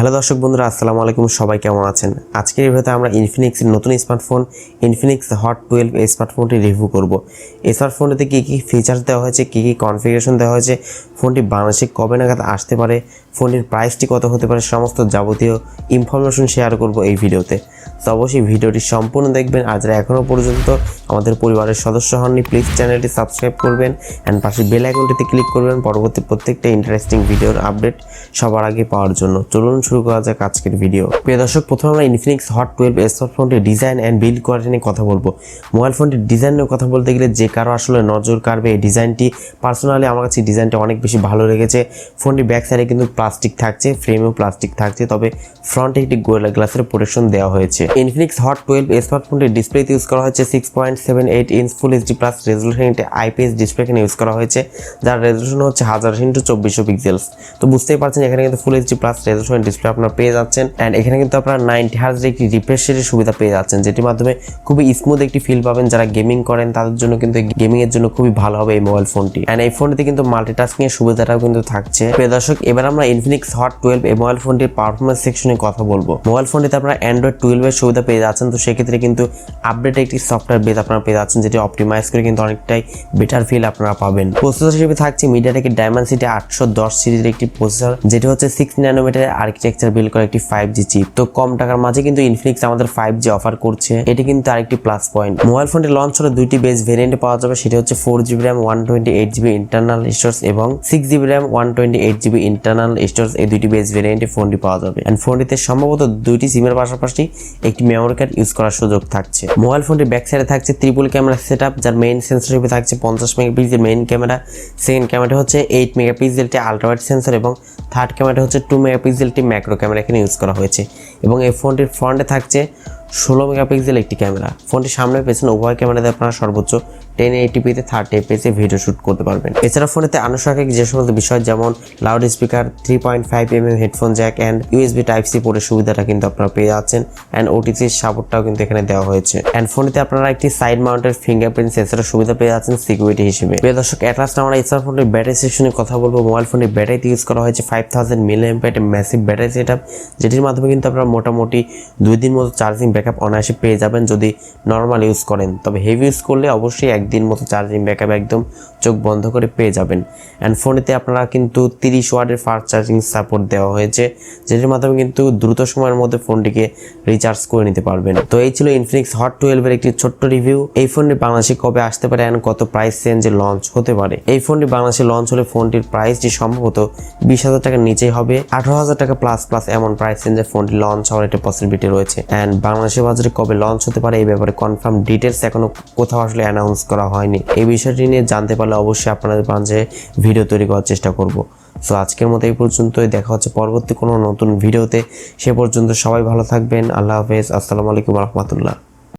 Hello দর্শক বন্ধুরা, আসসালামু আলাইকুম। সবাই কেমন আছেন? আজকের এই ভিডিওতে আমরা ইনফিনিক্সের নতুন স্মার্টফোন ইনফিনিক্স হট 12 এই স্মার্টফোনটি রিভিউ করব। এই স্মার্টফোনটিতে কী কী ফিচার্স দেওয়া হয়েছে, কী কী কনফিগারেশন দেওয়া হয়েছে, ফোনটি বাংলাদেশে কবে নাগাদ আসতে পারে, ফোনটির প্রাইসটি কত হতে পারে, সমস্ত যাবতীয় ইনফরমেশন শেয়ার করব এই ভিডিওতে। তো অবশ্যই ভিডিওটি সম্পূর্ণ দেখবেন। আর যারা এখনও পর্যন্ত আমাদের পরিবারের সদস্য হননি, প্লিজ চ্যানেলটি সাবস্ক্রাইব করবেন অ্যান্ড পাশে বেল আইকনটিতে ক্লিক করবেন পরবর্তী প্রত্যেকটা ইন্টারেস্টিং ভিডিওর আপডেট সবার আগে পাওয়ার জন্য। চলুন শুরু করা যাক আজকের ভিডিও। প্রিয় দর্শক, প্রথমে আমরা ইনফিনিক্স হট 12 স্মার্টফোনটির ডিজাইন অ্যান্ড বিল্ড কোয়ালিটি নিয়ে কথা বলবো। মোবাইল ফোনটির ডিজাইন নিয়ে কথা বলতে গেলে যে কারো আসলে নজর কাড়বে এই ডিজাইনটি। পার্সোনালি আমার কাছে ডিজাইনটা অনেক বেশি ভালো লেগেছে। ফোনটি ব্যাক সাইডে কিন্তু প্লাস্টিক থাকছে, ফ্রেমেও প্লাস্টিক থাকছে, তবে ফ্রন্টে একটি গোরিলা গ্লাসের প্রোটেকশন দেওয়া হয়েছে। ইনফিনিক্স হট 12 স্মার্টফোনটির ডিসপ্লেতে ইউজ করা হয়েছে 6.78 inch full HD plus resolution একটি আইপিএস ডিসপ্লে এখানে ইউজ করা হয়েছে, যার রেজলিউশন হচ্ছে 1000x2400 পিক্সেলস। তো বুঝতেই পারছেন এখানে কিন্তু full HD plus resolution display আপনারা পেয়ে যাচ্ছেন। অ্যান্ড এখানে কিন্তু আপনারা 90 হার্জ একটি রিফ্রেশ রেটের সুবিধা পেয়ে যাচ্ছেন, যেটির মাধ্যমে খুবই স্মুথ একটি ফিল পাবেন। যারা গেমিং করেন তাদের জন্য কিন্তু গেমিং এর জন্য খুবই ভালো হবে এই মোবাইল ফোনটি। অ্যান্ড এই ফোনটিতে কিন্তু মাল্টিটাস্কিং এর সুবিধাটাও কিন্তু থাকছে। প্রিয় দর্শক, এবার আমরা ইনফিনিক্স হট 12 এই মোবাইল ফোনটির পারফরমেন্স সেকশনে কথা বলবো। মোবাইল ফোনটিতে আপনারা অ্যান্ড্রয়েড 12 এর সুবিধা পেয়ে যাচ্ছেন। তো সেক্ষেত্রে কিন্তু আপডেট একটি সফটওয়্যার বেস আপনারা পেয়ে যাচ্ছেন, যেটি অপটিমাইজ করে কিন্তু অনেকটাই বেটার ফিল আপনারা পাবেন। প্রসেসর হিসেবে থাকছে মিডিয়াটেকের ডায়মেনসিটি 810 সিরিজের একটি প্রসেসর, যেটি হচ্ছে 6 ন্যানোমিটারের আর্কিটেকচার বিল্ড করা একটি 5G চিপ। তো কম টাকার মাঝে কিন্তু ইনফিনিক্স আমাদের 5G অফার করছে, এটি কিন্তু আরেকটি প্লাস পয়েন্ট। মোবাইল ফোনটি লঞ্চ হলে দুইটি বেস ভেরিয়েন্টে পাওয়া যাবে, সেটি হচ্ছে 4GB RAM 128GB internal storage এবং 6GB RAM 128GB internal storage. এই দুইটি বেস ভেরিয়েন্টে ফোনটি পাওয়া যাবে। এন্ড ফোনটিতে সম্ভবত দুইটি সিমের পাশাপাশি একটি মেমোরি কার্ড ইউজ করার সুযোগ থাকছে। মোবাইল ফোনটির ব্যাক সাইডে থাকছে ট্রিপল ক্যামেরা সেটআপ, যার মেইন সেন্সর হিসেবে থাকছে 50 মেগাপিক্সেল মেইন ক্যামেরা। সেকেন্ড ক্যামেরাটি হচ্ছে 8 মেগাপিক্সেলটি আলট্রাওয়াইড সেন্সর এবং থার্ড ক্যামেরাটি হচ্ছে 2 মেগাপিক্সেলটি ম্যাক্রো ক্যামেরা এখানে ইউজ করা হয়েছে। এবং এই ফোনটির ফ্রন্টে থাকছে 16 মেগাপিক্সেল একটি ক্যামেরা। ফোনটির সামনে পেছনে উভয় ক্যামেরাতে আপনারা সর্বোচ্চ 1080p-তে 30 fps ভিডিও শুট করতে পারবেন। এছাড়া ফোনেতে আনুষঙ্গিক যে সমস্ত বিষয় যেমন loud speaker, 3.5mm headphone Jack and USB Type-C পোর্টের সুবিধাটা কিন্তু আপনারা পেয়ে যাচ্ছেন। অ্যান্ড OTC সাপোর্টটাও কিন্তু এখানে দেওয়া হয়েছে। অ্যান্ড ফোনেতে আপনারা একটি সাইড মাউন্টেড ফিঙ্গারপ্রিন্ট সেন্সরের সুবিধা পেয়ে যাচ্ছেন সিকিউরিটি হিসেবে। প্রিয় দর্শক, লাস্ট আমরা স্মার্টফোনের ব্যাটারি সেকশনে কথা বলবো। মোবাইল ফোনের ব্যাটারিতে ইউজ করা হয়েছে 5000 mAh ম্যাসিভ ব্যাটারি সেটআপ, যেটির মাধ্যমে কিন্তু আপনারা মোটামুটি 2 দিন মতো চার্জিং ব্যাকআপ অনায়াসে পেয়ে যাবেন যদি নর্মাল ইউজ করেন। তবে হেভি ইউজ করলে অবশ্যই একদিন মতো চার্জিং ব্যাকআপ একদম চোখ বন্ধ করে পেয়ে যাবেন। অ্যান্ড ফোনেতে আপনারা কিন্তু 30 ওয়াটের ফাস্ট চার্জিং সাপোর্ট দেওয়া হয়েছে, যেটির মাধ্যমে কিন্তু দ্রুত সময়ের মধ্যে ফোনটিকে রিচার্জ করে নিতে পারবেন। তো এই ছিল ইনফিনিক্স হট 12 এর একটি ছোট্ট রিভিউ। এই ফোনটি বাংলাদেশে কবে আসতে পারে এন্ড কত প্রাইস রেঞ্জে লঞ্চ হতে পারে। এই ফোনটি বাংলাদেশে লঞ্চ হলে ফোনটির প্রাইসটি সম্ভবত 20,000 টাকার নিচেই হবে। 18,000 টাকা প্লাস এমন প্রাইস রেঞ্জে ফোনটি লঞ্চ হওয়ার একটা পসিবিলিটি রয়েছে। অ্যান্ড বাংলাদেশের বাজারে কবে লঞ্চ হতে পারে এই ব্যাপারে কনফার্ম ডিটেলস এখনো কোথাও আসলে অ্যানাউন্স করা হয়নি। এই বিষয়টি নিয়ে জানতে পারলে অবশ্যই আপনাদের মাঝে ভিডিও তৈরি করার চেষ্টা করব। সো আজকের মতো এই পর্যন্তই। দেখা হচ্ছে পরবর্তী কোনো নতুন ভিডিওতে। সে পর্যন্ত সবাই ভালো থাকবেন। আল্লাহ হাফেজ। আসসালামু আলাইকুম রহমতুল্লাহ।